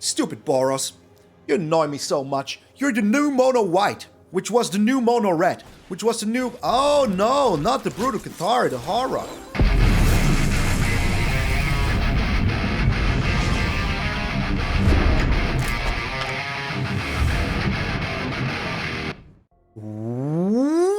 Stupid Boros. You annoy me so much. You're the new mono white, which was the new mono red, which was the new... Oh no, not the Brutal Cathar, the horror.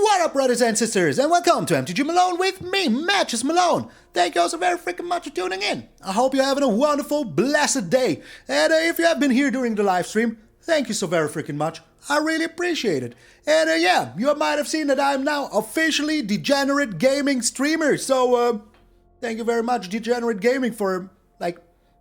What up, brothers and sisters, and welcome to MTG Malone with me, MtgA Malone. Thank you all so very freaking much for tuning in. I hope you're having a wonderful, blessed day. And if you have been here during the live stream, thank you so very freaking much. I really appreciate it. And yeah, you might have seen that I'm now officially Degenerate Gaming streamer. So, thank you very much, Degenerate Gaming, for,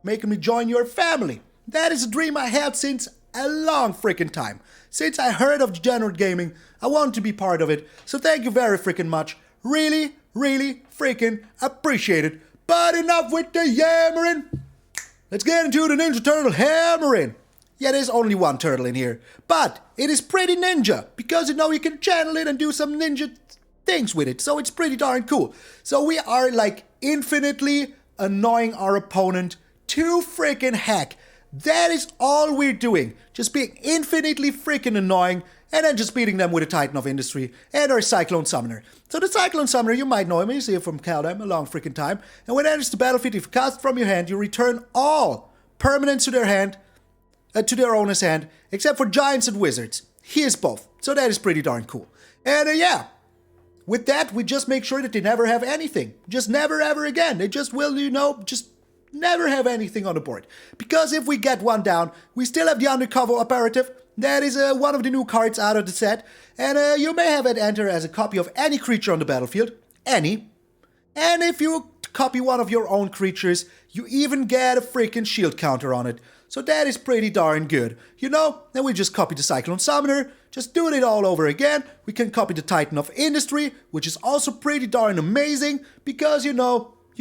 making me join your family. That is a dream I had since a long freaking time. Since I heard of Degenerate Gaming, I wanted to be part of it. So thank you very freaking much. Really, really freaking appreciate it. But enough with the yammering. Let's get into the Ninja Turtle hammering. Yeah, there's only one turtle in here. But it is pretty ninja. Because, you can channel it and do some ninja things with it. So it's pretty darn cool. So we are, infinitely annoying our opponent to freaking heck. That is all we're doing. Just being infinitely freaking annoying and then just beating them with a Titan of Industry and our Cyclone Summoner. So the Cyclone Summoner, you might know him, you see him from Kaldheim a long freaking time. And when it enters the battlefield, if you cast from your hand, you return all permanents to their hand, to their owner's hand, except for Giants and Wizards. He is both. So that is pretty darn cool. And yeah, with that, we just make sure that they never have anything. Just never ever again. They just will, just never have anything on the board. Because if we get one down, we still have the Undercover Operative. That is one of the new cards out of the set. And you may have it enter as a copy of any creature on the battlefield. Any. And if you copy one of your own creatures, you even get a freaking shield counter on it. So that is pretty darn good. Then we just copy the Cyclone Summoner. Just doing it all over again. We can copy the Titan of Industry, which is also pretty darn amazing. Because, you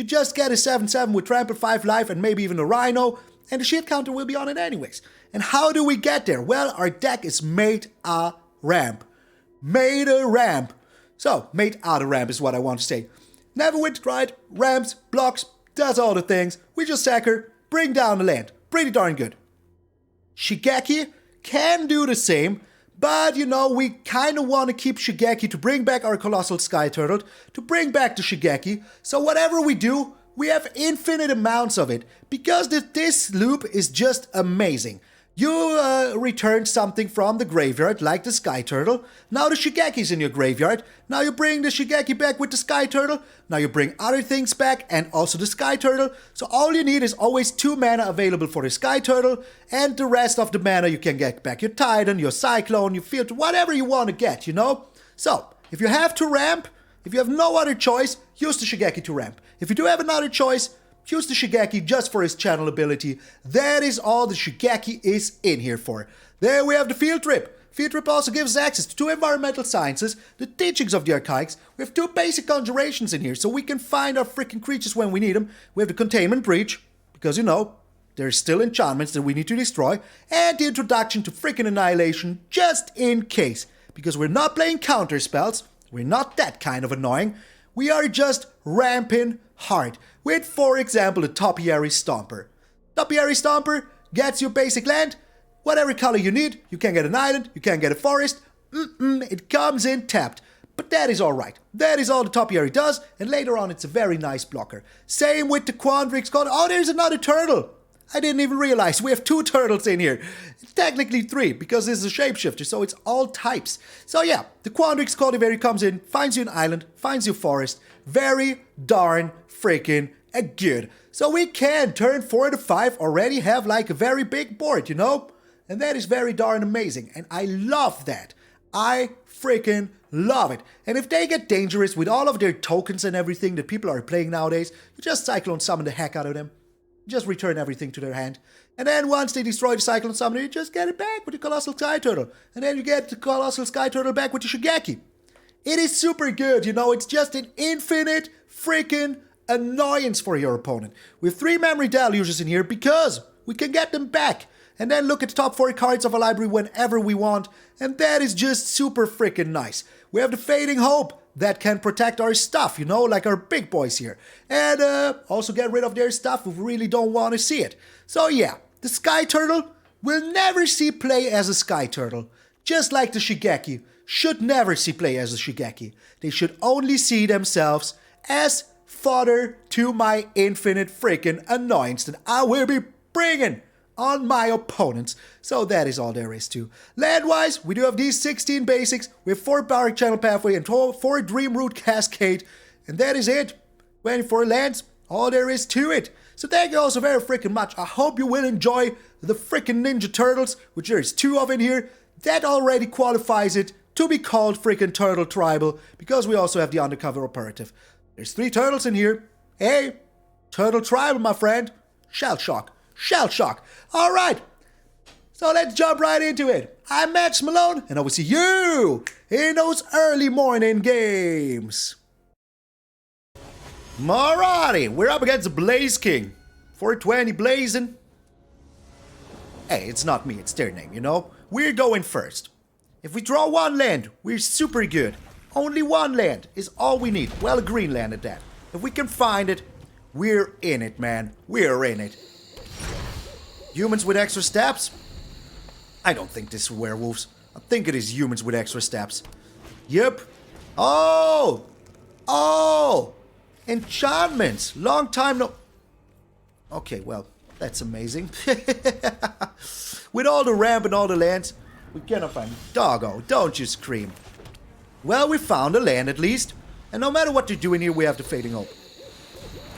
just get a 7/7 with trample, 5 life, and maybe even a Rhino, and the shield counter will be on it anyways. And how do we get there? Well, our deck is made a ramp. Made a ramp. So, made out a ramp is what I want to say. Neverwinter Dryad, ramps, blocks, does all the things. We just sack her, bring down the land. Pretty darn good. Shigeki can do the same, but, we kind of want to keep Shigeki to bring back our Colossal Skyturtle, to bring back the Shigeki. So whatever we do, we have infinite amounts of it, because this loop is just amazing. You return something from the graveyard, like the Skyturtle. Now the Shigeki's in your graveyard. Now you bring the Shigeki back with the Skyturtle. Now you bring other things back and also the Skyturtle. So all you need is always 2 mana available for the Skyturtle. And the rest of the mana you can get back your Titan, your Cyclone, your Field, whatever you want to get, So, if you have to ramp, if you have no other choice, use the Shigeki to ramp. If you do have another choice, use the Shigeki just for his channel ability. That is all the Shigeki is in here for. There we have the Field Trip. Field Trip also gives access to 2 environmental sciences, the teachings of the Archaics. We have 2 basic conjurations in here, so we can find our freaking creatures when we need them. We have the Containment Breach, because there's still enchantments that we need to destroy. And the introduction to freaking Annihilation, just in case. Because we're not playing counter spells. We're not that kind of annoying. We are just ramping hard. With, for example, the Topiary Stomper. Topiary Stomper gets you basic land, whatever color you need. You can get an island, you can get a forest. It comes in tapped. But that is alright. That is all the Topiary does, and later on it's a very nice blocker. Same with the Quandrix Cultivator. Oh, there's another turtle. I didn't even realize. We have 2 turtles in here. It's technically 3, because this is a shapeshifter, so it's all types. So yeah, the Quandrix Cultivator comes in, finds you an island, finds you a forest. Very darn freaking good. So we can turn 4 to 5 already have a very big board, And that is very darn amazing. And I love that. I freaking love it. And if they get dangerous with all of their tokens and everything that people are playing nowadays, you just Cyclone Summon the heck out of them. Just return everything to their hand. And then once they destroy the Cyclone Summoner, you just get it back with the Colossal Skyturtle. And then you get the Colossal Skyturtle back with the Shigeki. It is super good, It's just an infinite freaking annoyance for your opponent. We have 3 Memory Deluges in here because we can get them back. And then look at the top 4 cards of a library whenever we want. And that is just super freaking nice. We have the Fading Hope. That can protect our stuff, like our big boys here. And also get rid of their stuff if we really don't want to see it. So yeah, The Skyturtle will never see play as a Skyturtle. Just like the Shigeki should never see play as a Shigeki. They should only see themselves as fodder to my infinite freaking annoyance that I will be bringing on my opponents. So that is all there is to. Land-wise, we do have these 16 basics with 4 Barkchannel Pathway and 4 Dreamroot Cascade. And that is it. 24 lands, all there is to it. So thank you all so very freaking much. I hope you will enjoy the freaking Ninja Turtles, which there is 2 of in here. That already qualifies it to be called freaking Turtle Tribal, because we also have the Undercover Operative. There's 3 turtles in here. Hey, Turtle Tribal, my friend. Shell shock. Shell shock. All right. So let's jump right into it. I'm MtgA Malone, and I will see you in those early morning games. Alrighty, we're up against the Blaze King. 420 blazing. Hey, it's not me, it's their name, you know? We're going first. If we draw 1 land, we're super good. Only 1 land is all we need. Well, a green land at that. If we can find it, we're in it, man. We're in it. Humans with extra steps? I don't think this is werewolves. I think it is humans with extra steps. Yep. Oh! Oh! Enchantments. Long time no... Okay, well, that's amazing. With all the ramp and all the lands, we cannot find... Doggo, don't you scream. Well, we found a land at least. And no matter what they're doing here, we have the Fading Hope.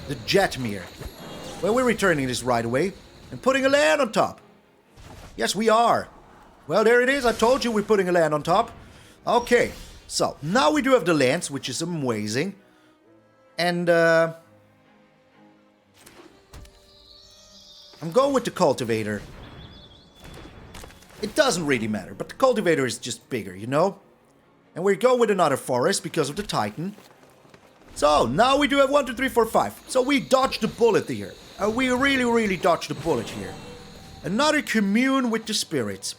The Jetmere. Well, we're returning this right away. And putting a land on top. Yes, we are. Well, there it is. I told you we're putting a land on top. Okay. So, now we do have the lands, which is amazing. And, I'm going with the Cultivator. It doesn't really matter, but the Cultivator is just bigger, you know? And we're going with another Forest because of the Titan. So, now we do have 1, 2, 3, 4, 5. So we dodged the bullet here. We really, really dodged the bullet here. Another Commune with the Spirits.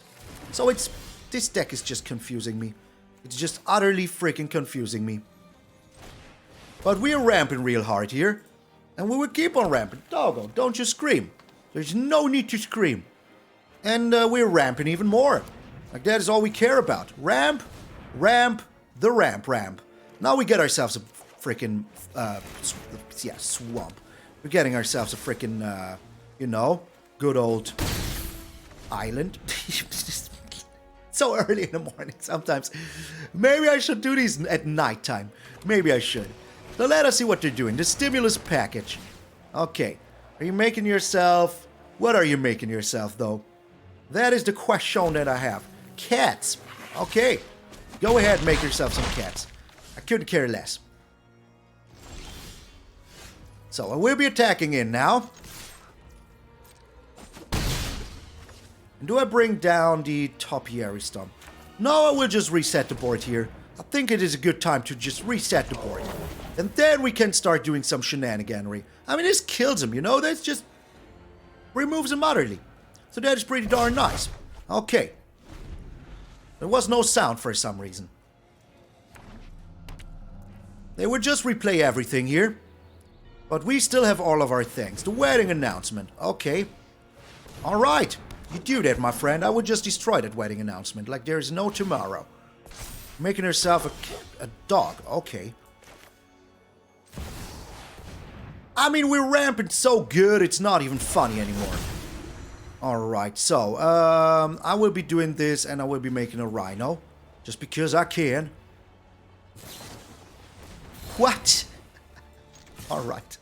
So it's... This deck is just confusing me. It's just utterly freaking confusing me. But we're ramping real hard here. And we will keep on ramping. Doggo, don't you scream. There's no need to scream. And we're ramping even more. Like, that is all we care about. Ramp, ramp, the ramp. Now we get ourselves a freaking, swamp. We're getting ourselves a freaking, you know, good old island. So early in the morning sometimes. Maybe I should do these at nighttime. Maybe I should. So let us see what they're doing. The stimulus package. Okay. Are you making yourself... What are you making yourself, though? That is the question that I have. Cats. Okay. Go ahead and make yourself some cats. I couldn't care less. So I will be attacking in now. And do I bring down the Topiary Stomper? No, I will just reset the board here. I think it is a good time to just reset the board. And then we can start doing some shenaniganery. I mean, this kills him, you know? That's just... removes him utterly. So that is pretty darn nice. Okay. There was no sound for some reason. They would just replay everything here. But we still have all of our things. The wedding announcement. Okay. Alright. You do that, my friend. I would just destroy that wedding announcement like there is no tomorrow. Making herself a dog. Okay. I mean, we're ramping so good, it's not even funny anymore. Alright, so, I will be doing this and I will be making a rhino. Just because I can. What? Alright.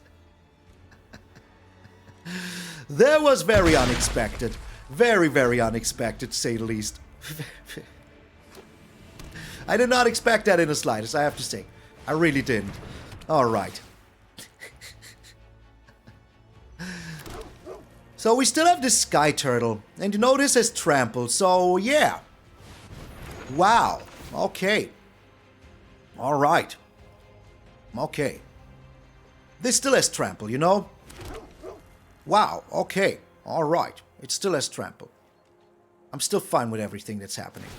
That was very unexpected. Very, very unexpected, to say the least. I did not expect that in the slightest, I have to say. I really didn't. Alright. So we still have this Skyturtle. And you know this has trample, so yeah. Wow. Okay. Alright. Okay. This still has trample, you know? Wow. Okay. Alright. It still has trample. I'm still fine with everything that's happening.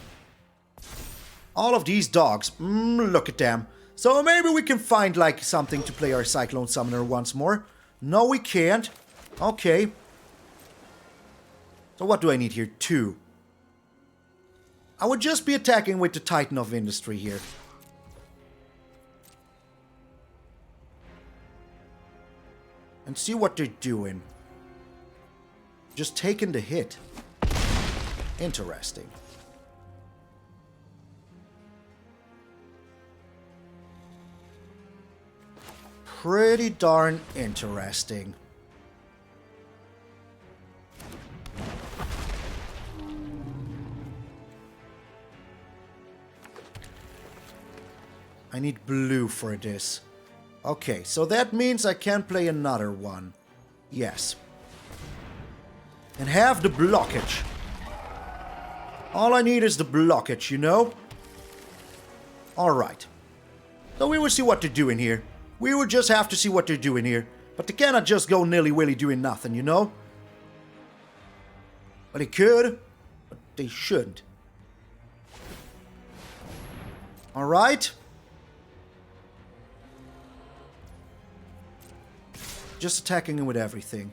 All of these dogs. Look at them. So maybe we can find like something to play our Cyclone Summoner once more. No, we can't. Okay. So what do I need here? 2. I would just be attacking with the Titan of Industry here. And see what they're doing. Just taking the hit. Interesting. Pretty darn interesting. I need blue for this. Okay, so that means I can play another one. Yes. And have the blockage. All I need is the blockage, you know? Alright. So we will see what they're doing here. We will just have to see what they're doing here. But they cannot just go nilly-willy doing nothing, you know? Well, they could, but they shouldn't. Alright. Just attacking him with everything.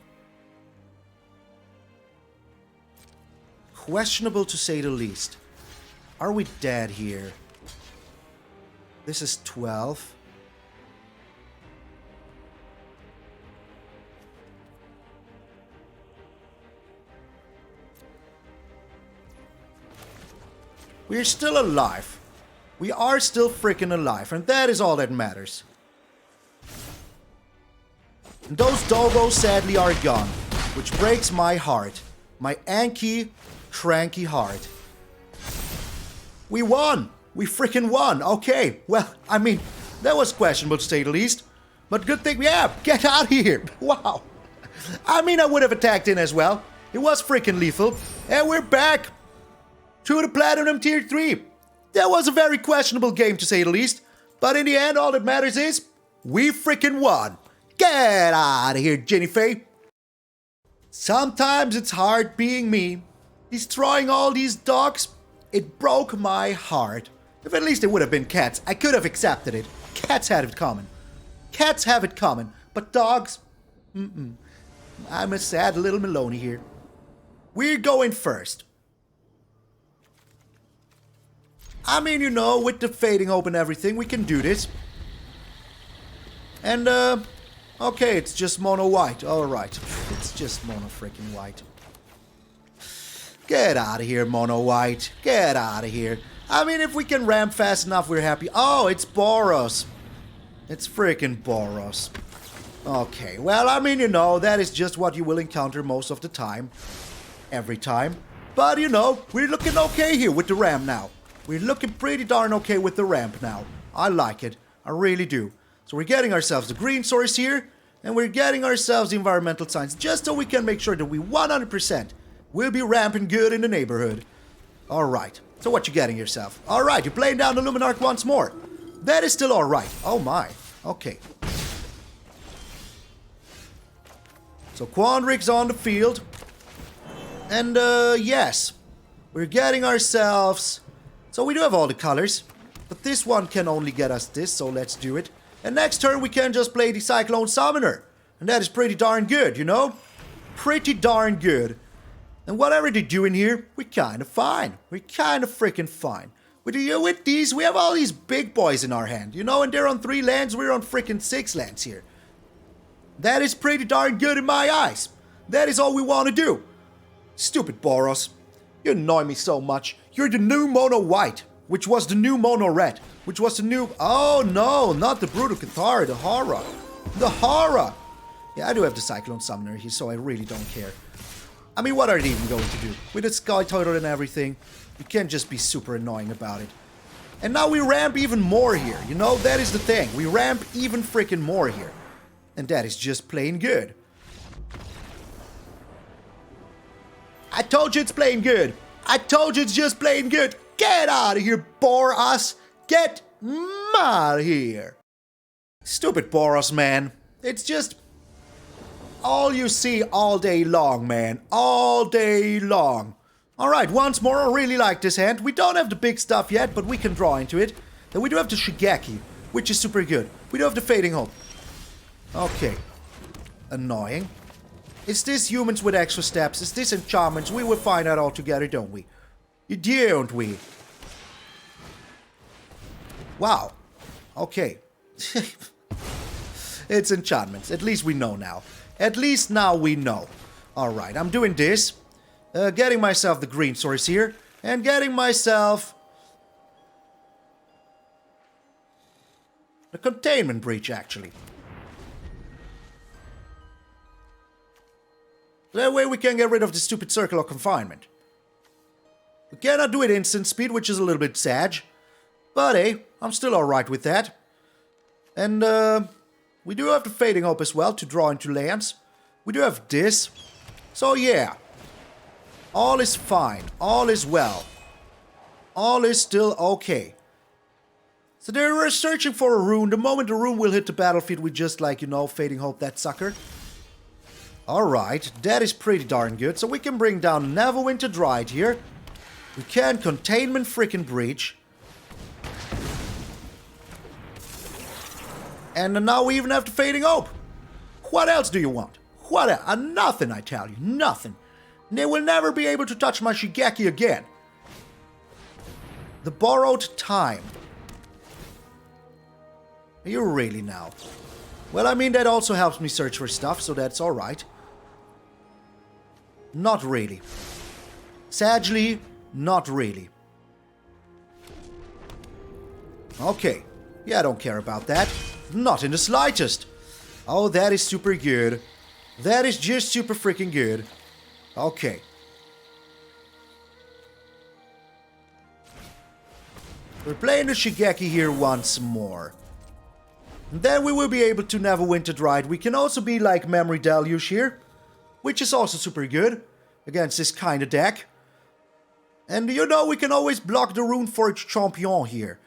Questionable to say the least. Are we dead here? This is 12. We're still alive. We are still freaking alive, and that is all that matters. And those doggos sadly are gone, which breaks my heart. My Anki, cranky heart. We won! We freaking won! Okay, well, I mean, that was questionable to say the least. But good thing we have! Get out of here! Wow! I mean, I would have attacked in as well. It was freaking lethal. And we're back to the Platinum Tier 3. That was a very questionable game to say the least. But in the end, all that matters is, we freaking won! Get out of here, Jenny Faye! Sometimes it's hard being me. Destroying all these dogs, it broke my heart. If at least it would have been cats, I could have accepted it. Cats had it common. Cats have it common. But dogs, I'm a sad little Maloney here. We're going first. I mean, you know, with the fading hope and everything, we can do this. And, okay, it's just mono white. Alright. It's just mono freaking white. Get out of here, mono white. Get out of here. I mean, if we can ramp fast enough, we're happy. Oh, it's Boros. It's freaking Boros. Okay, well, I mean, you know, that is just what you will encounter most of the time. Every time. But, you know, we're looking okay here with the ramp now. We're looking pretty darn okay with the ramp now. I like it. I really do. So we're getting ourselves the green source here. And we're getting ourselves the environmental signs. Just so we can make sure that we 100% will be ramping good in the neighborhood. Alright. So what you getting yourself? Alright, you're playing down the Luminarch once more. That is still alright. Oh my. Okay. So Quandrix on the field. And, yes. We're getting ourselves... So we do have all the colors. But this one can only get us this, so let's do it. And next turn we can just play the Cyclone Summoner. And that is pretty darn good, you know? Pretty darn good. And whatever they're doing here, we're kind of fine. We're kind of freaking fine. With these, we have all these big boys in our hand, you know? And they're on 3 lands, we're on freaking 6 lands here. That is pretty darn good in my eyes. That is all we want to do. Stupid Boros. You annoy me so much. You're the new mono white, which was the new mono red, which was the new... Oh no, not the Brutal Cathar, the horror. The horror. Yeah, I do have the Cyclone Summoner here, so I really don't care. I mean, what are they even going to do? With the Skyturtle and everything, you can't just be super annoying about it. And now we ramp even more here, you know? That is the thing. We ramp even freaking more here. And that is just plain good. I told you it's plain good. I told you it's just plain good. Get out of here, Boros. Get out of here. Stupid Boros, man. It's just all you see all day long, man. All day long. Alright, once more, I really like this hand. We don't have the big stuff yet, but we can draw into it. Then we do have the Shigeki, which is super good. We do have the Fading Hope. Okay. Annoying. Is this humans with extra steps? Is this enchantments? We will find out all together, don't we? Don't we? Wow. Okay. It's enchantments. At least we know now. At least now we know. Alright, I'm doing this. Getting myself the green source here. And getting myself... the Containment Breach, actually. That way we can get rid of the stupid circle of confinement. We cannot do it instant speed, which is a little bit sad. But hey, I'm still alright with that. And we do have the Fading Hope as well to draw into lands. We do have this. So yeah. All is fine. All is well. All is still okay. So they were searching for a rune. The moment the rune will hit the battlefield, we just like, you know, Fading Hope that sucker. Alright, that is pretty darn good. So we can bring down Neverwinter Dryad here. We can Containment freaking Breach. And now we even have the Fading Hope. What else do you want? What else? Nothing, I tell you. Nothing. They will never be able to touch my Shigeki again. The Borrowed Time. Are you really now? Well, I mean, that also helps me search for stuff, so that's alright. Not really. Sadly, not really. Okay. Yeah, I don't care about that. Not in the slightest. Oh, that is super good. That is just super freaking good. Okay. We're playing the Shigeki here once more. And then we will be able to Neverwinter Dryad. We can also be like Memory Deluge here, which is also super good against this kind of deck. And you know, we can always block the Rune Forge Champion here.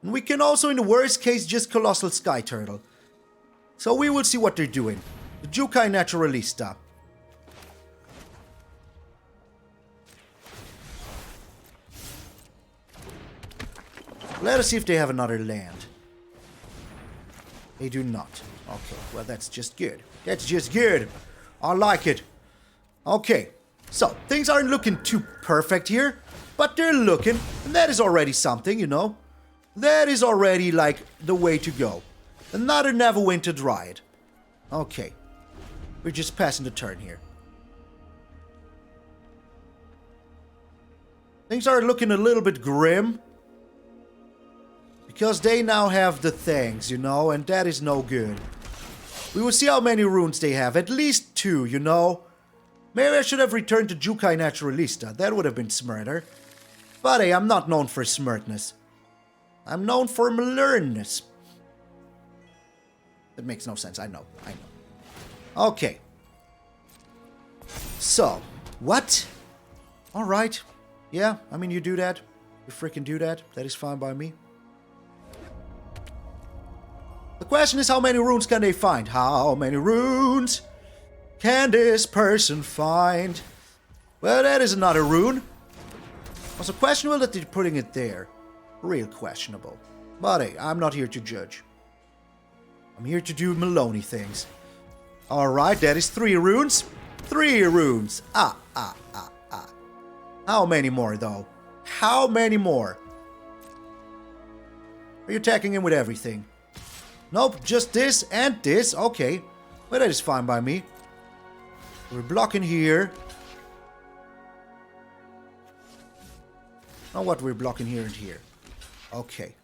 And we can also, in the worst case, just Colossal Skyturtle. So we will see what they're doing. The Jukai Naturalista. Let us see if they have another land. They do not. Okay, well that's just good. That's just good. I like it. Okay, so things aren't looking too perfect here, but they're looking, and that is already something, you know. That is already like the way to go. Another Neverwinter Dryad. Okay, we're just passing the turn here. Things are looking a little bit grim. Because they now have the things, you know, and that is no good. We will see how many runes they have. At least 2, you know. Maybe I should have returned to Jukai Naturalista. That would have been smarter. But hey, I'm not known for smartness. I'm known for learnness. That makes no sense. I know. Okay. So, what? Alright. Yeah, I mean, you do that. You freaking do that. That is fine by me. The question is, how many runes can they find? How many runes can this person find? Well, that is another rune. Also questionable that they're putting it there. Real questionable. But hey, I'm not here to judge. I'm here to do Maloney things. Alright, that is 3 runes. 3 runes. How many more, though? How many more? Are you attacking him with everything? Nope, just this and this. Okay. Well, that is fine by me. We're blocking here. Now what? We're blocking here and here. Okay.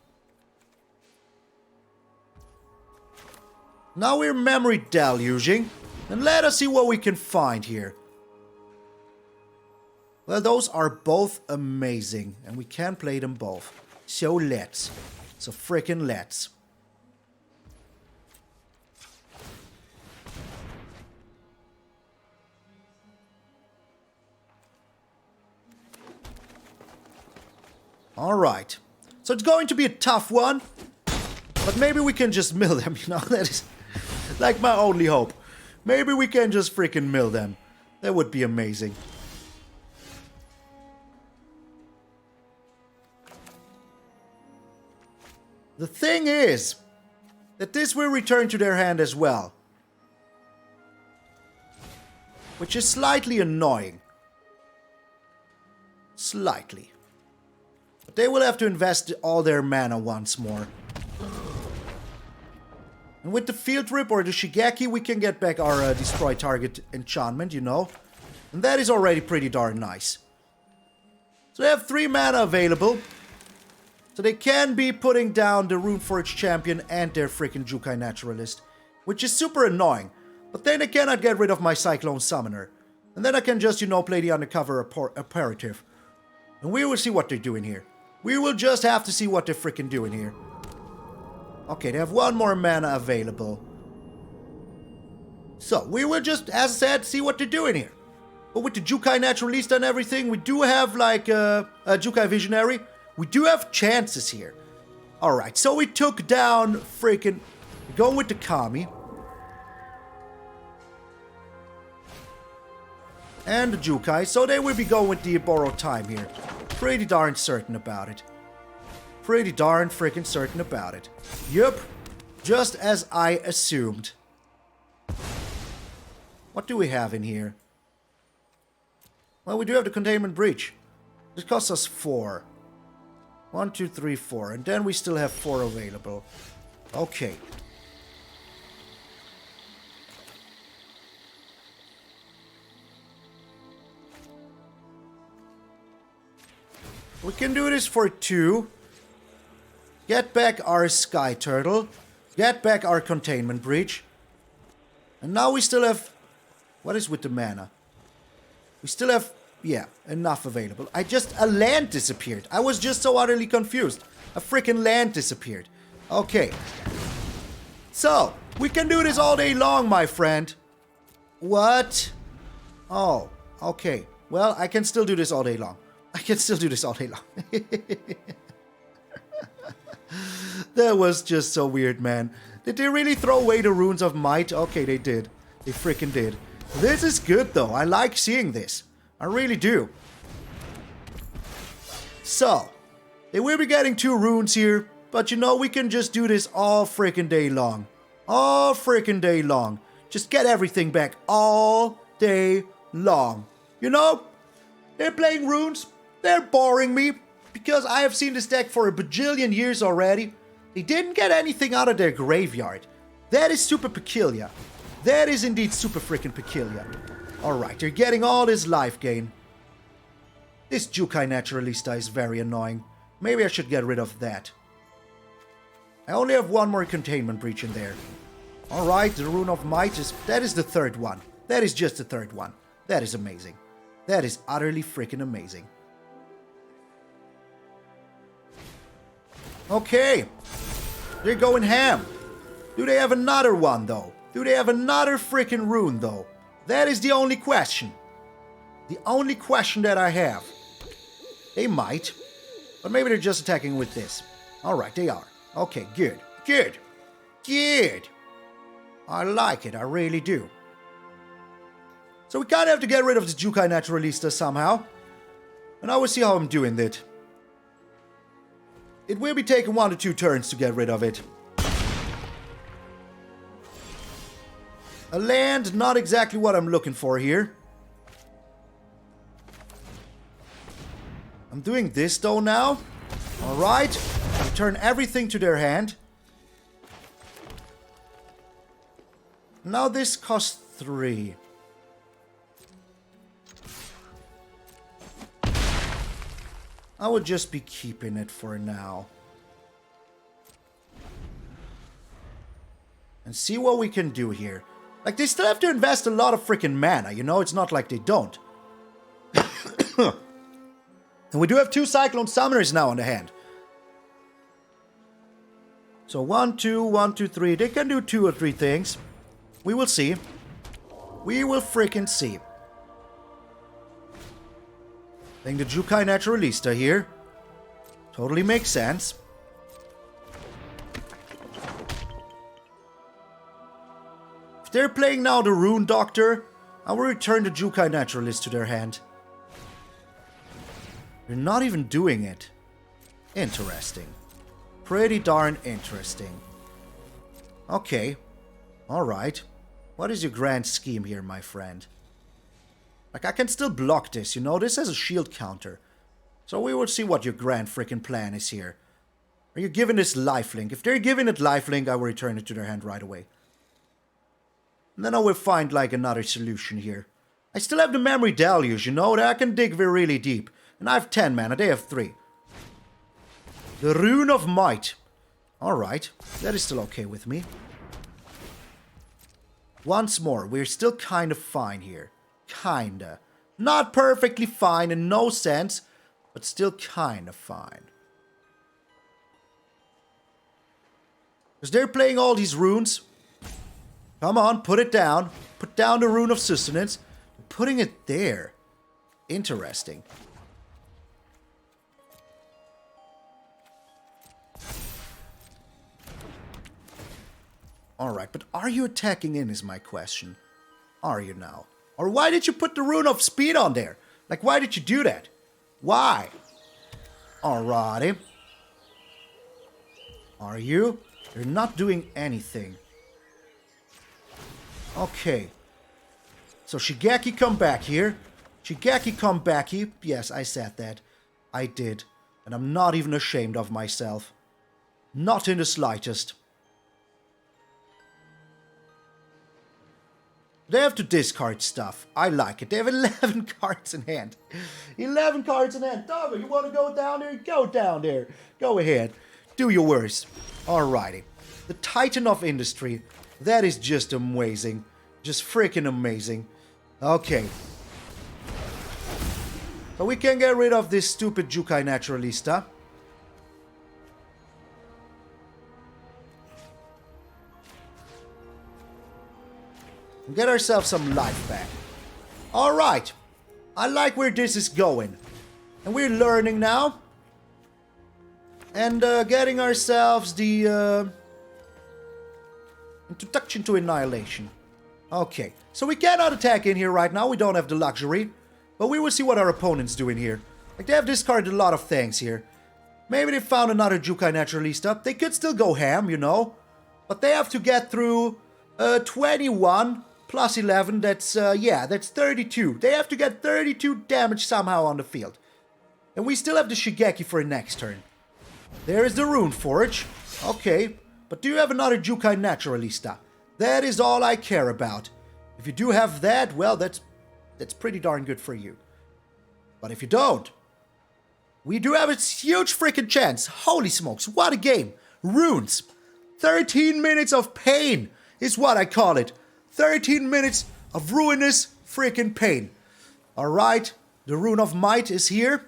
Now we're Memory Deluging. And let us see what we can find here. Well, those are both amazing. And we can play them both. So let's. So frickin' let's. Alright. So it's going to be a tough one. But maybe we can just mill them, you know? That is like my only hope. Maybe we can just freaking mill them. That would be amazing. The thing is that this will return to their hand as well. which is slightly annoying. Slightly. But they will have to invest all their mana once more. And with the Field Rip or the Shigeki, we can get back our Destroy Target enchantment, you know. And that is already pretty darn nice. So they have 3 mana available. So they can be putting down the Runeforge Champion and their freaking Jukai Naturalist. Which is super annoying. But then I cannot get rid of my Cyclone Summoner. And then I can just, you know, play the Undercover Operative. And we will see what they're doing here. We will just have to see what they're freaking doing here. Okay, they have 1 more mana available. So, we will just, as I said, see what they're doing here. But with the Jukai Naturalista and everything, we do have, like, a Jukai Visionary. We do have chances here. Alright, so we took down freaking... Going with the Kami. And the Jukai, so they will be going with the Borrowed Time here. Pretty darn certain about it. Pretty darn freaking certain about it. Yup, just as I assumed. What do we have in here? Well, we do have the Containment Breach. It costs us 4. 1, 2, 3, 4. And then we still have 4 available. Okay. We can do this for 2. Get back our Skyturtle. Get back our Containment Breach. And now we still have... What is with the mana? We still have... Yeah, enough available. A land disappeared. I was just so utterly confused. A freaking land disappeared. Okay. So, we can do this all day long, my friend. What? Oh, okay. Well, I can still do this all day long. I can still do this all day long. That was just so weird, man. Did they really throw away the Runes of Might? Okay, they did. They freaking did. This is good, though. I like seeing this. I really do. So, they will be getting 2 runes here. But you know, we can just do this all freaking day long. All freaking day long. Just get everything back all day long. You know, they're playing runes. They're boring me. Because I have seen this deck for a bajillion years already. They didn't get anything out of their graveyard. That is super peculiar. That is indeed super freaking peculiar. Alright, they're getting all this life gain. This Jukai Naturalista is very annoying. Maybe I should get rid of that. I only have 1 more Containment Breach in there. Alright, the Rune of Might is... That is the 3rd one. That is just the 3rd one. That is amazing. That is utterly freaking amazing. Okay. They're going ham. Do they have another one, though? Do they have another freaking rune, though? That is the only question. The only question that I have. They might. But maybe they're just attacking with this. Alright, they are. Okay, good. Good. Good. I like it. I really do. So we kind of have to get rid of the Jukai Naturalista somehow. And I will see how I'm doing that. It will be taking 1 to 2 turns to get rid of it. A land, not exactly what I'm looking for here. I'm doing this though now. Alright. Return everything to their hand. Now this costs 3. I would just be keeping it for now. And see what we can do here. Like, they still have to invest a lot of freaking mana, you know? It's not like they don't. And we do have 2 Cyclone Summoners now on the hand. So 1, 2, 1, 2, 3. They can do 2 or 3 things. We will see. We will freaking see. Playing the Jukai Naturalista here. Totally makes sense. If they're playing now the Rune Doctor, I will return the Jukai Naturalist to their hand. They're not even doing it. Interesting. Pretty darn interesting. Okay. Alright. What is your grand scheme here, my friend? Like, I can still block this, you know? This has a shield counter. So we will see what your grand freaking plan is here. Are you giving this lifelink? If they're giving it lifelink, I will return it to their hand right away. And then I will find, like, another solution here. I still have the Memory Deluge, you know? That I can dig really deep. And I have 10 mana, they have 3. The Rune of Might. Alright, that is still okay with me. Once more, we're still kind of fine here. Kinda. Not perfectly fine in no sense, but still kind of fine. Because they're playing all these runes. Come on, put it down. Put down the Rune of Sustenance. Putting it there. Interesting. Alright, but are you attacking in is my question. Are you now? Or why did you put the Rune of Speed on there? Like, why did you do that? Why? Alrighty. Are you? You're not doing anything. Okay. So Shigeki come back here. Shigeki come back here. Yes, I said that. I did. And I'm not even ashamed of myself. Not in the slightest. They have to discard stuff. I like it. They have 11 cards in hand. 11 cards in hand. Doggo, you want to go down there? Go down there. Go ahead. Do your worst. Alrighty. The Titan of Industry. That is just amazing. Just freaking amazing. Okay. So we can get rid of this stupid Jukai Naturalista. And get ourselves some life back. Alright. I like where this is going. And we're learning now. And getting ourselves the introduction to Annihilation. Okay. So we cannot attack in here right now. We don't have the luxury. But we will see what our opponent's doing here. Like, they have discarded a lot of things here. Maybe they found another Jukai Naturalista. They could still go ham, you know. But they have to get through 21 plus 11. That's, yeah, that's 32. They have to get 32 damage somehow on the field. And we still have the Shigeki for next turn. There is the Rune Forge. Okay. But do you have another Jukai Naturalista? That is all I care about. If you do have that, well, that's pretty darn good for you. But if you don't, we do have a huge freaking chance. Holy smokes, what a game. Runes. 13 minutes of pain is what I call it. 13 minutes of ruinous freaking pain. Alright, the Rune of Might is here.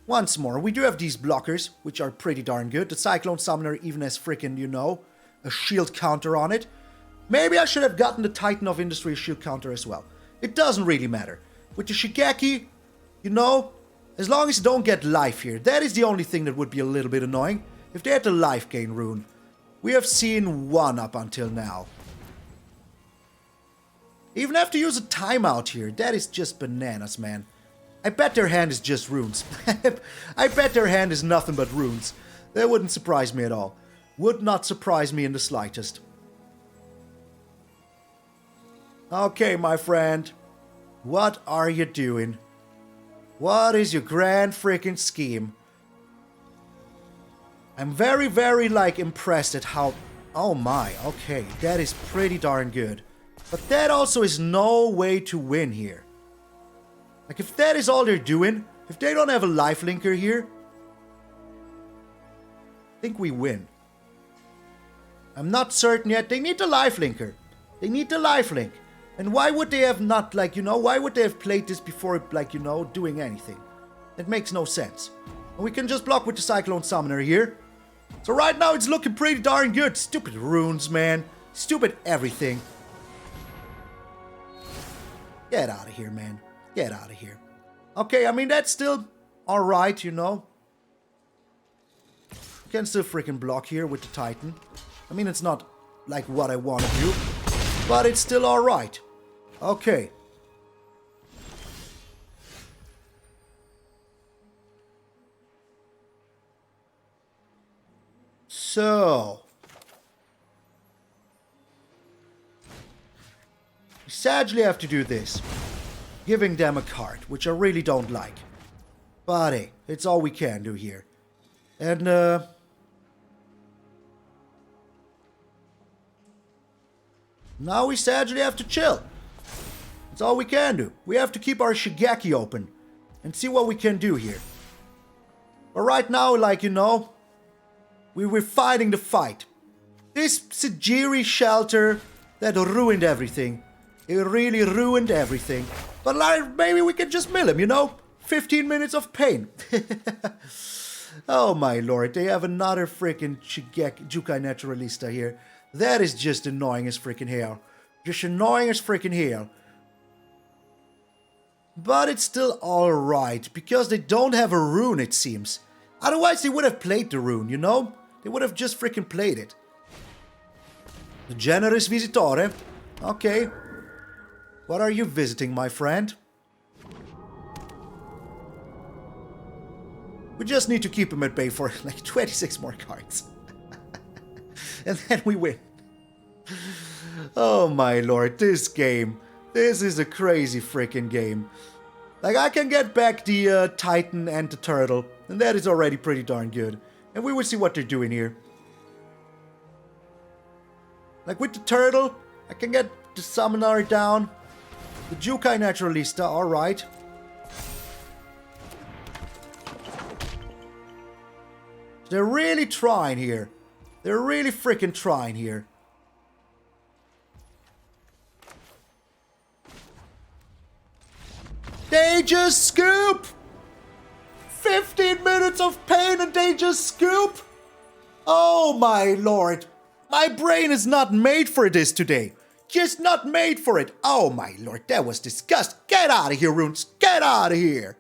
Once more, we do have these blockers, which are pretty darn good. The Cyclone Summoner even has freaking, you know, a shield counter on it. Maybe I should have gotten the Titan of Industry shield counter as well. It doesn't really matter. With the Shigeki, you know, as long as you don't get life here, that is the only thing that would be a little bit annoying. If they had the life gain rune. We have seen one up until now. Even have to use a timeout here. That is just bananas, man. I bet their hand is just runes. I bet their hand is nothing but runes. That wouldn't surprise me at all. Would not surprise me in the slightest. Okay, my friend. What are you doing? What is your grand freaking scheme? I'm very, very, like, impressed at how... Oh my, okay, that is pretty darn good. But that also is no way to win here. Like, if that is all they're doing, if they don't have a lifelinker here, I think we win. I'm not certain yet. They need the lifelinker. They need the lifelink. And why would they have not, like, you know, why would they have played this before, like, you know, doing anything? It makes no sense. And we can just block with the Cyclone Summoner here. So right now it's looking pretty darn good. Stupid runes, man. Stupid everything. Get out of here, man. Get out of here. Okay, I mean, that's still alright, you know. You can still freaking block here with the Titan. I mean, it's not like what I want to do, but it's still alright. Okay. So. We sadly have to do this. Giving them a card, which I really don't like. But hey, it's all we can do here. And now we sadly have to chill. That's all we can do. We have to keep our Shigeki open and see what we can do here. But right now, like, you know, we're fighting the fight. This Sejiri shelter that ruined everything. It really ruined everything. But like, maybe we can just mill him, you know? 15 minutes of pain. Oh my lord, they have another freaking Jukai Naturalista here. That is just annoying as freaking hell. Just annoying as freaking hell. But it's still alright, because they don't have a rune, it seems. Otherwise they would have played the rune, you know? They would have just freaking played it. The Generis Visitore. Okay. What are you visiting, my friend? We just need to keep him at bay for like 26 more cards. And then we win. Oh my lord, this game. This is a crazy freaking game. Like, I can get back the Titan and the Turtle, and that is already pretty darn good. And we will see what they're doing here. Like, with the Turtle, I can get the Summoner down. The Jukai Naturalista, alright. They're really trying here. They're really freaking trying here. They just scoop! 15 minutes of pain and they just scoop! Oh my lord. My brain is not made for this today. Just not made for it. Oh my lord, that was disgusting. Get out of here, Runes. Get out of here.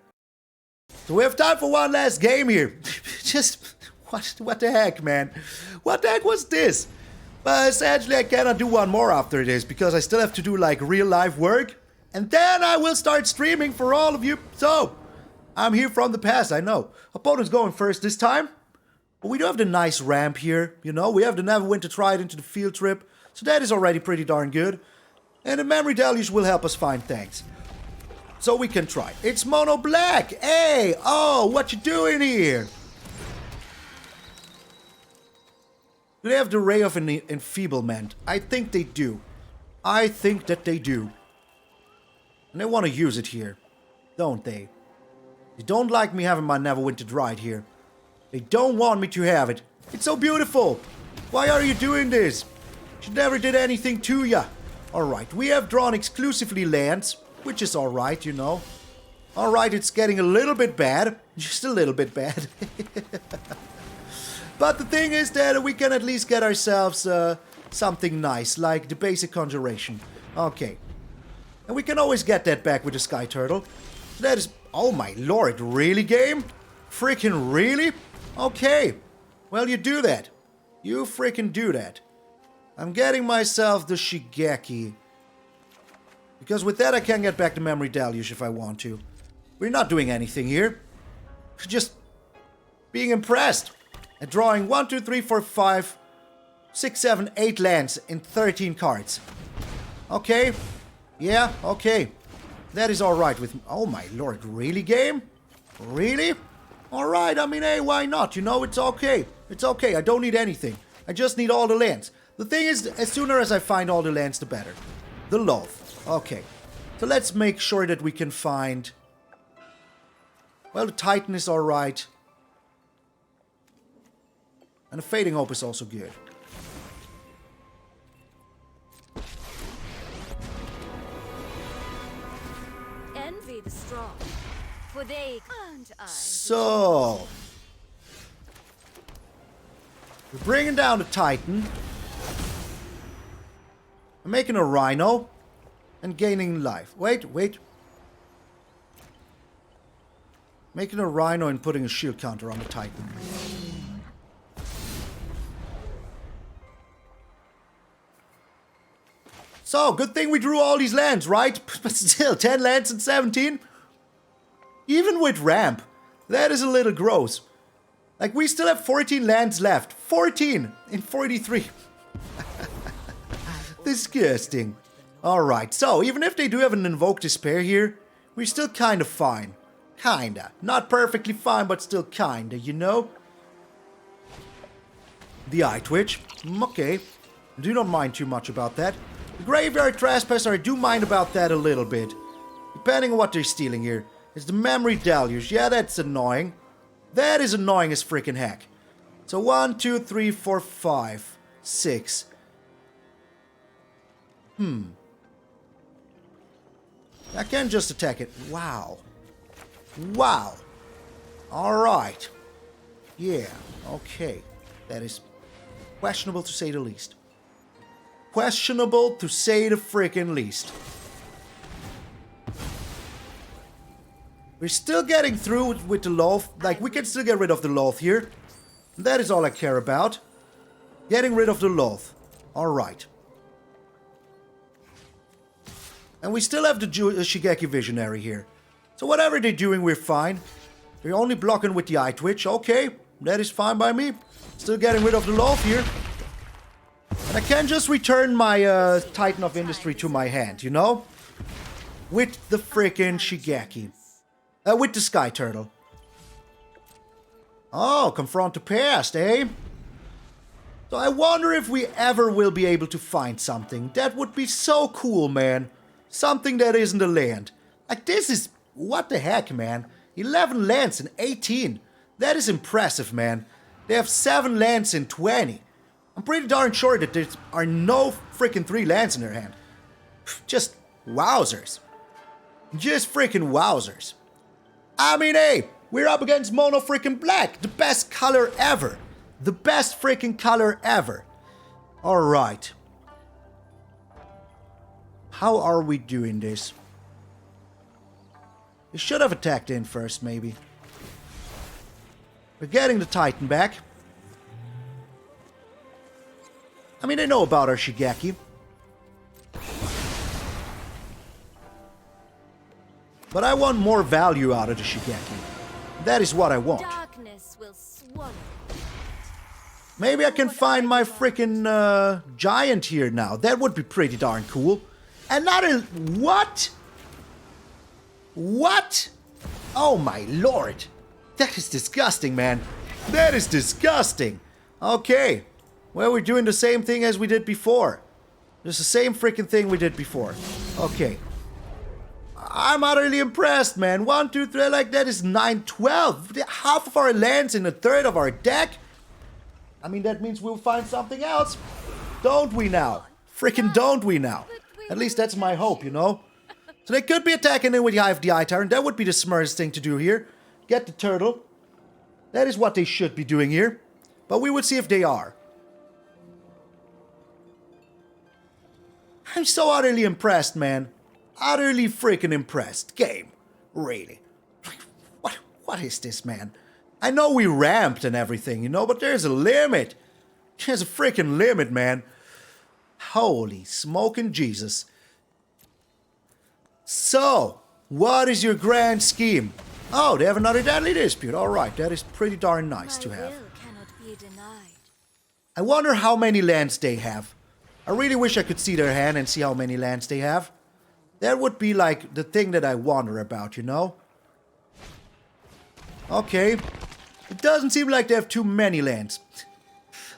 So we have time for one last game here. Just, what the heck, man? What the heck was this? But sadly, I cannot do one more after this because I still have to do like real life work. And then I will start streaming for all of you. So, I'm here from the past, I know. Opponent's going first this time. But we do have the nice ramp here, you know. We have the Neverwinter Dryad into the field trip. So that is already pretty darn good. And the Memory Deluge will help us find things. So we can try. It's mono black. Hey, oh, what you doing here? Do they have the Ray of Enfeeblement? I think they do. I think that they do. And they want to use it here, don't they? They don't like me having my Neverwinter Dryad here. They don't want me to have it. It's so beautiful. Why are you doing this? She never did anything to ya. Alright, we have drawn exclusively lands, which is alright, you know. Alright, it's getting a little bit bad. Just a little bit bad. But the thing is that we can at least get ourselves something nice, like the Basic Conjuration. Okay. And we can always get that back with the Skyturtle. That is... Oh my lord, really, game? Freaking really? Okay. Well, you do that. You freaking do that. I'm getting myself the Shigeki. Because with that I can get back the Memory Deluge if I want to. We're not doing anything here. Just being impressed. At drawing 1, 2, 3, 4, 5, 6, 7, 8 lands in 13 cards. Okay. Yeah, okay. That is alright with me. Oh my lord, really, game? Really? Alright, I mean, hey, why not? You know, it's okay. It's okay, I don't need anything. I just need all the lands. The thing is, as sooner as I find all the lands, the better. The Loath. Okay. So let's make sure that we can find... Well, the Titan is alright. And the Fading Hope is also good. Envy the strong, for they can't I. So... We're bringing down the Titan. I'm making a Rhino. And gaining life. Wait. Making a Rhino and putting a shield counter on the Titan. So, good thing we drew all these lands, right? But still, 10 lands and 17? Even with ramp, that is a little gross. Like, we still have 14 lands left. 14 in 43. Disgusting. Alright, so even if they do have an Invoke Despair here, we're still kind of fine. Kinda. Not perfectly fine, but still kinda, you know? The Eye Twitch. Okay. Do not mind too much about that. The Graveyard Trespasser, I do mind about that a little bit. Depending on what they're stealing here. It's the Memory Deluge. Yeah, that's annoying. That is annoying as freaking heck. So 1, 2, 3, 4, 5, 6. I can just attack it. Wow. Wow. Alright. Yeah, okay. That is questionable to say the least. Questionable to say the freaking least. We're still getting through with the Loath. Like, we can still get rid of the Loath here. That is all I care about. Getting rid of the Loath. Alright. And we still have the Shigeki Visionary here. So whatever they're doing, we're fine. They're only blocking with the Eye Twitch. Okay, that is fine by me. Still getting rid of the Loath here. And I can just return my Titan of Industry to my hand, you know? With the freaking Shigeki. With the Skyturtle. Oh, confront the past, eh? So I wonder if we ever will be able to find something. That would be so cool, man. Something that isn't a land. Like, this is... What the heck, man? 11 lands in 18. That is impressive, man. They have 7 lands in 20. I'm pretty darn sure that there are no freaking 3 lands in their hand. Just wowzers. Just freaking wowzers. I mean, hey, we're up against Mono freaking Black. The best color ever. The best freaking color ever. Alright. How are we doing this? We should have attacked in first, maybe. We're getting the Titan back. I mean, they know about our Shigeki. But I want more value out of the Shigeki. That is what I want. Darkness will swallow. Maybe I can find my freaking giant here now. That would be pretty darn cool. Another... What? What? Oh my lord. That is disgusting, man. That is disgusting. Okay. Well, we're doing the same thing as we did before. Just the same freaking thing we did before. Okay. I'm utterly impressed, man. 1, 2, 3, like that is 9, 12. Half of our lands in a third of our deck. I mean, that means we'll find something else. Don't we now? Freaking don't we now? At least that's my hope, you know? So they could be attacking in with the Eye of the Eye Tyrant. That would be the smartest thing to do here. Get the turtle. That is what they should be doing here. But we would see if they are. I'm so utterly impressed, man. Utterly freaking impressed. Game. Really. What is this, man? I know we ramped and everything, you know, but there's a limit. There's a freaking limit, man. Holy smoking Jesus. So, what is your grand scheme? Oh, they have another Deadly Dispute. Alright, that is pretty darn nice to have. My will cannot be denied. I wonder how many lands they have. I really wish I could see their hand and see how many lands they have. That would be like the thing that I wonder about, you know? Okay. It doesn't seem like they have too many lands.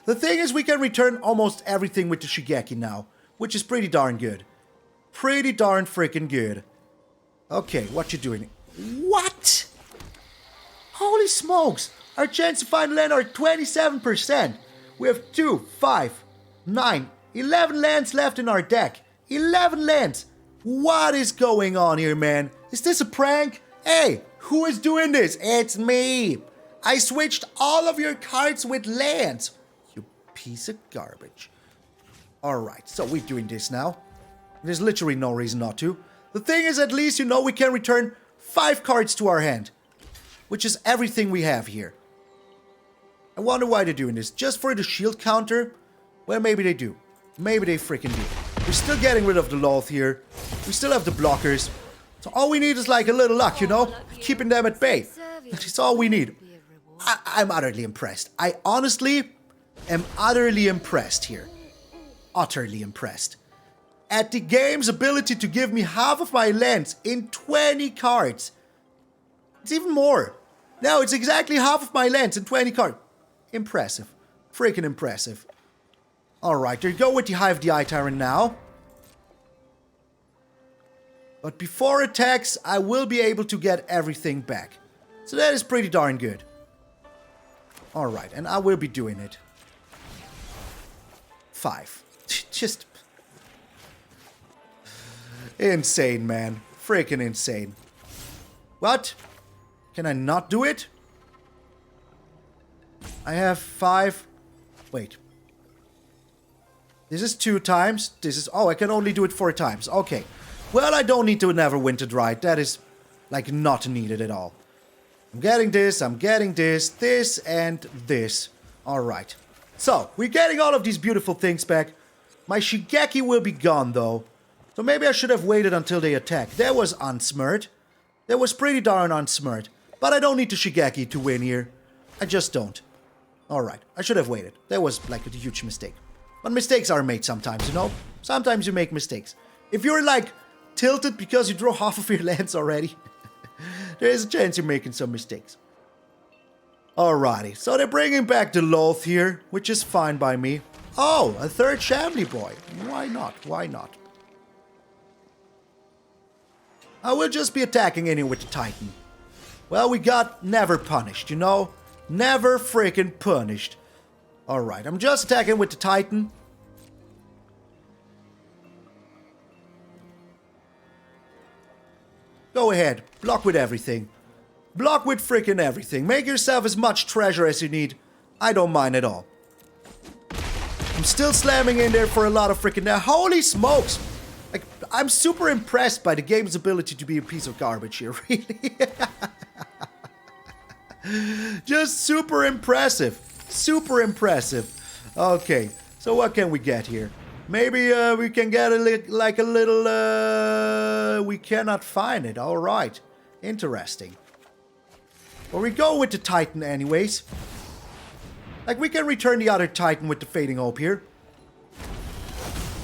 The thing is, we can return almost everything with the Shigeki now, which is pretty darn good. Pretty darn freaking good. Okay, what you doing? What? Holy smokes! Our chance to find land are 27%. We have 2, 5, 9, 11 lands left in our deck. 11 lands! What is going on here, man? Is this a prank? Hey, who is doing this? It's me! I switched all of your cards with lands. You piece of garbage. Alright, so we're doing this now. There's literally no reason not to. The thing is, at least, you know, we can return 5 cards to our hand. Which is everything we have here. I wonder why they're doing this. Just for the shield counter? Well, maybe they do. Maybe they freaking do. We're still getting rid of the Loath here. We still have the blockers. So all we need is like a little luck, you know? Keeping them at bay. That is all we need. I'm utterly impressed. I honestly am utterly impressed here. Utterly impressed. at the game's ability to give me half of my lands in 20 cards. It's even more. No, it's exactly half of my lands in 20 cards. Impressive. Freaking impressive. Alright, there you go with the Hive the Eye Tyrant now. But before attacks, I will be able to get everything back. So that is pretty darn good. Alright, and I will be doing it. 5. Just... insane, man. Freaking insane. What? Can I not do it? I have 5... Wait. This is 2 times. This is... Oh, I can only do it 4 times. Okay. Well, I don't need to Neverwinter Dryad. That is, like, not needed at all. I'm getting this, this, and this. Alright. So, we're getting all of these beautiful things back. My Shigeki will be gone, though. So maybe I should have waited until they attack. That was unsmart. That was pretty darn unsmart. But I don't need to Shigeki to win here. I just don't. Alright, I should have waited. That was, like, a huge mistake. But mistakes are made sometimes, you know? Sometimes you make mistakes. If you're, like, tilted because you draw half of your lands already, there is a chance you're making some mistakes. Alrighty, so they're bringing back the Loath here, which is fine by me. Oh, a third Shambly Boy. Why not? Why not? I will just be attacking anyway with the Titan. Well, we got never punished, you know? Never freaking punished. Alright, I'm just attacking with the Titan. Go ahead, block with everything. Block with freaking everything. Make yourself as much treasure as you need. I don't mind at all. I'm still slamming in there for a lot of freaking... Holy smokes! Like, I'm super impressed by the game's ability to be a piece of garbage here, really. Just super impressive. Super impressive. Okay, so what can we get here? Maybe we can get a little... we cannot find it. Alright. Interesting. Well, we go with the Titan anyways. Like, we can return the other Titan with the Fading Hope here.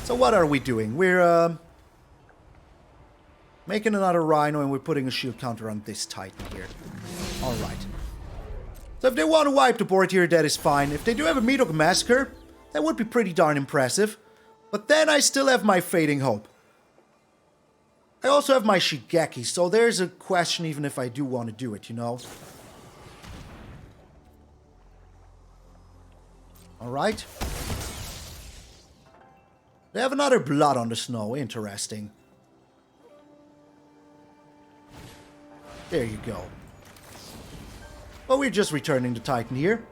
So what are we doing? We're making another Rhino and we're putting a shield counter on this Titan here. Alright. So if they want to wipe the board here, that is fine. If they do have a Meathook Massacre, that would be pretty darn impressive. But then I still have my Fading Hope. I also have my Shigeki, so there's a question even if I do want to do it, you know? Alright. They have another Blood on the Snow. Interesting. There you go. Well, we're just returning the Titan here.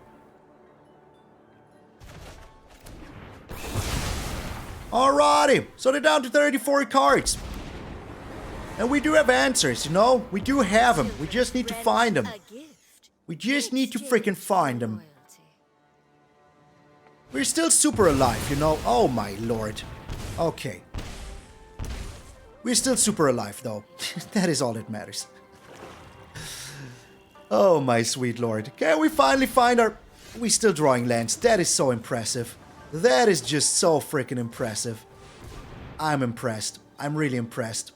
Alrighty. So they're down to 34 cards. And we do have answers, you know? We do have them. We just need to find them. We just need to freaking find them. We're still super alive, you know? Oh my lord. Okay. We're still super alive, though. That is all that matters. Oh my sweet lord. Can we finally find our... We're still drawing lands. That is so impressive. That is just so freaking impressive. I'm impressed. I'm really impressed.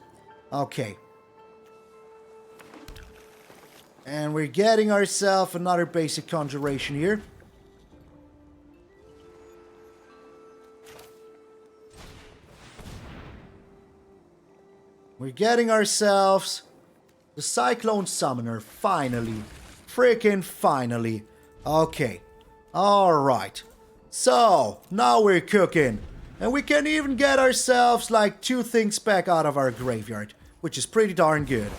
Okay. And we're getting ourselves another Basic Conjuration here. We're getting ourselves the Cyclone Summoner, finally. Freaking finally. Okay. Alright. So, now we're cooking. And we can even get ourselves like 2 things back out of our graveyard, which is pretty darn good.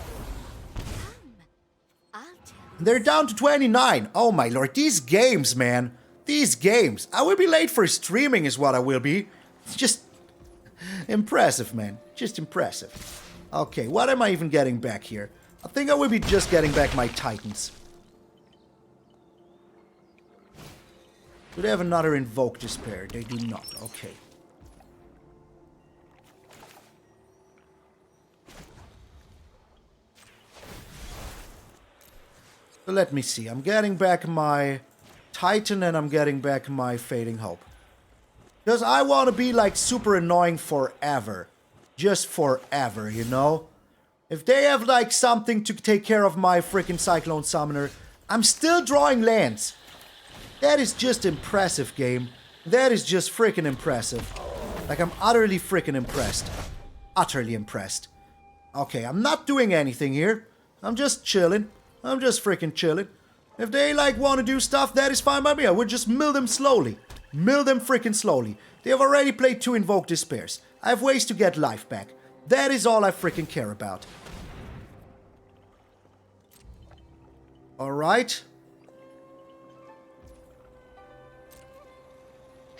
They're down to 29. Oh my lord, these games, man. These games. I will be late for streaming is what I will be. It's just impressive, man. Just impressive. Okay, what am I even getting back here? I think I will be just getting back my Titans. Do they have another Invoke Despair? They do not. Okay. So let me see. I'm getting back my Titan and I'm getting back my Fading Hope. Because I want to be like super annoying forever. just forever, you know? If they have like something to take care of my freaking Cyclone Summoner, I'm still drawing lands. That is just impressive, game. That is just freaking impressive. Like, I'm utterly freaking impressed. Utterly impressed. Okay, I'm not doing anything here. I'm just chilling. I'm just freaking chilling. If they like want to do stuff, that is fine by me. I would just mill them slowly. Mill them freaking slowly. They have already played 2 Invoke Despairs. I have ways to get life back. That is all I freaking care about. Alright.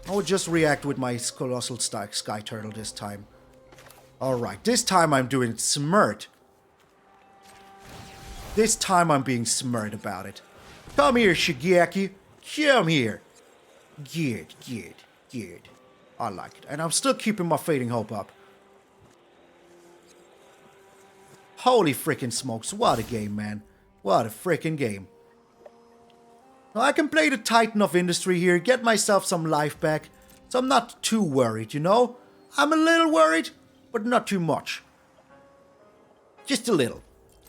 I would just react with my Colossal Skyturtle this time. Alright, this time I'm doing smart. This time I'm being smart about it. Come here, Shigeki. Come here. Good. I like it. And I'm still keeping my Fading Hope up. Holy freaking smokes, what a game, man. What a freaking game. Now I can play the Titan of Industry here, get myself some life back. So I'm not too worried, you know? I'm a little worried, but not too much. Just a little.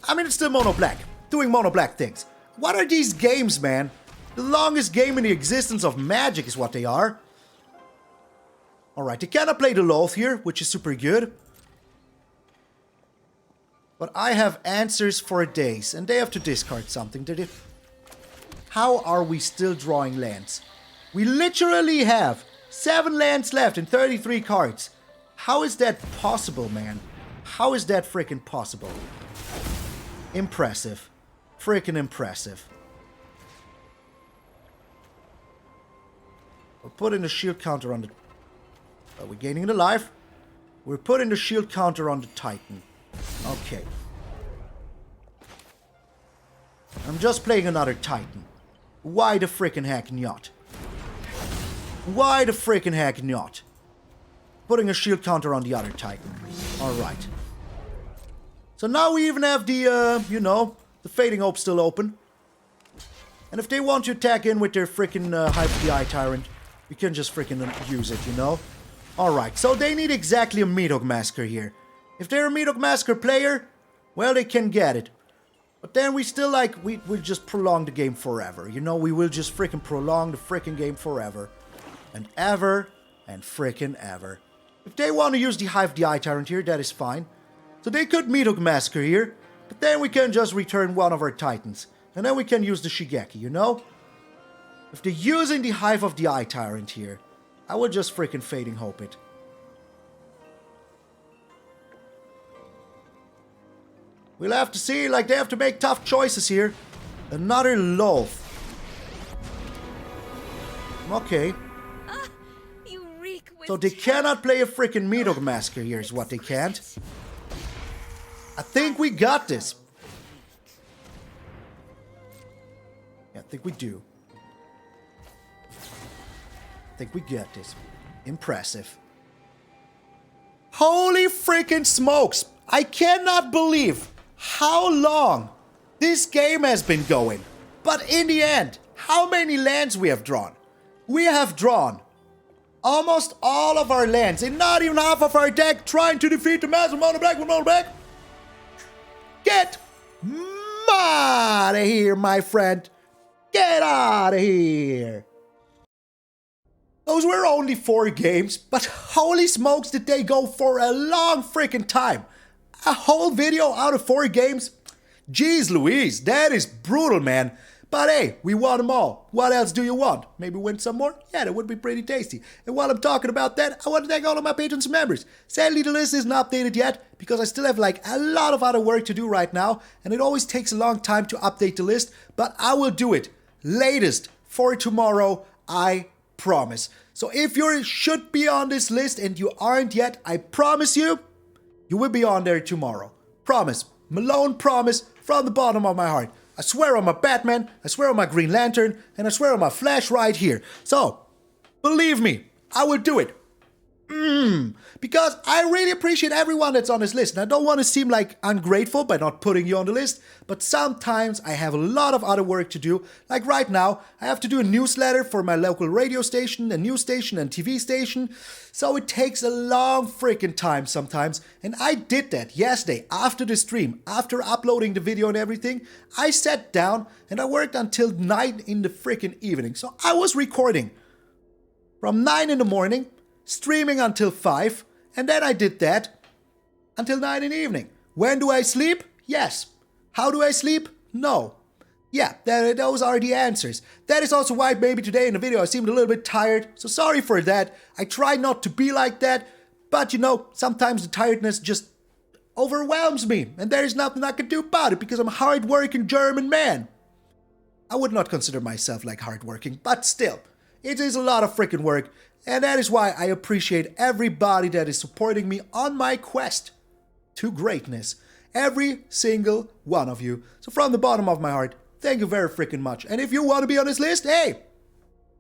I mean, it's still mono black, doing mono black things. What are these games, man? The longest game in the existence of Magic is what they are. Alright, they cannot play the Loath here, which is super good. But I have answers for days, and they have to discard something. How are we still drawing lands? We literally have 7 lands left in 33 cards. How is that possible, man? How is that freaking possible? Impressive. Freaking impressive. We're putting the shield counter on the... Are we gaining the life? We're putting the shield counter on the Titan. Okay. I'm just playing another Titan. Why the freaking heck not? Why the freaking heck not? Putting a shield counter on the other Titan. Alright. So now we even have the, you know, the Fading Hope still open. And if they want to attack in with their freaking Hive of the Eye Tyrant, we can just freaking use it, you know? Alright, so they need exactly a Meathook Massacre here. If they're a Meathook Massacre player, well, they can get it. But then we still like, we'll just prolong the game forever. You know, we will just freaking prolong the freaking game forever. And ever, and freaking ever. If they want to use the Hive of the Eye Tyrant here, that is fine. So they could Meathook Massacre here, but then we can just return one of our Titans. And then we can use the Shigeki, you know? If they're using the Hive of the Eye Tyrant here, I would just freaking Fading Hope it. We'll have to see, like, they have to make tough choices here. Another Loath. Okay. You reek with So they cannot play a freaking Meathook Massacre here is what they can't. I think we got this. Yeah, I think we do. I think we get this. Impressive. Holy freaking smokes! I cannot believe how long this game has been going. But in the end, how many lands we have drawn? We have drawn almost all of our lands and not even half of our deck trying to defeat the massive mono black with mono black. Get out of here, my friend. Get out of here. Those were only 4 games, but holy smokes did they go for a long freaking time. A whole video out of 4 games? Jeez Louise, that is brutal, man. But hey, we won them all. What else do you want? Maybe win some more? Yeah, that would be pretty tasty. And while I'm talking about that, I want to thank all of my patrons and members. Sadly, the list isn't updated yet because I still have like a lot of other work to do right now. And it always takes a long time to update the list. But I will do it. Latest for tomorrow, I promise. So if you should be on this list and you aren't yet, I promise you, you will be on there tomorrow. Promise. Malone promise from the bottom of my heart. I swear on my Batman, I swear on my Green Lantern, and I swear on my Flash right here. So, believe me, I will do it. Because I really appreciate everyone that's on this list. And I don't want to seem like ungrateful by not putting you on the list, but sometimes I have a lot of other work to do. Like right now, I have to do a newsletter for my local radio station, a news station, and TV station. So it takes a long freaking time sometimes. And I did that yesterday after the stream, after uploading the video and everything. I sat down and I worked until 9 in the freaking evening. So I was recording from 9 in the morning, streaming until 5, and then I did that until 9 in the evening. When do I sleep? Yes. How do I sleep? No. Yeah, those are the answers. That is also why maybe today in the video I seemed a little bit tired, so sorry for that. I try not to be like that, but you know, sometimes the tiredness just overwhelms me, and there is nothing I can do about it because I'm a hard-working German man. I would not consider myself like hard-working, but still, it is a lot of freaking work. And that is why I appreciate everybody that is supporting me on my quest to greatness. Every single one of you. So from the bottom of my heart, thank you very freaking much. And if you want to be on this list, hey,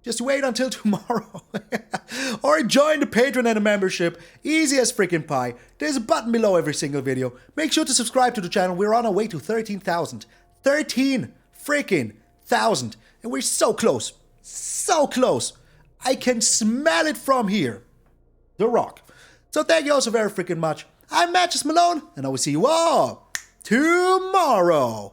just wait until tomorrow. Or join the Patreon and the membership. Easy as freaking pie. There's a button below every single video. Make sure to subscribe to the channel. We're on our way to 13,000. 13 freaking thousand. And we're so close. So close. I can smell it from here. The Rock. So thank you all so very freaking much. I'm MtgA Malone, and I will see you all tomorrow.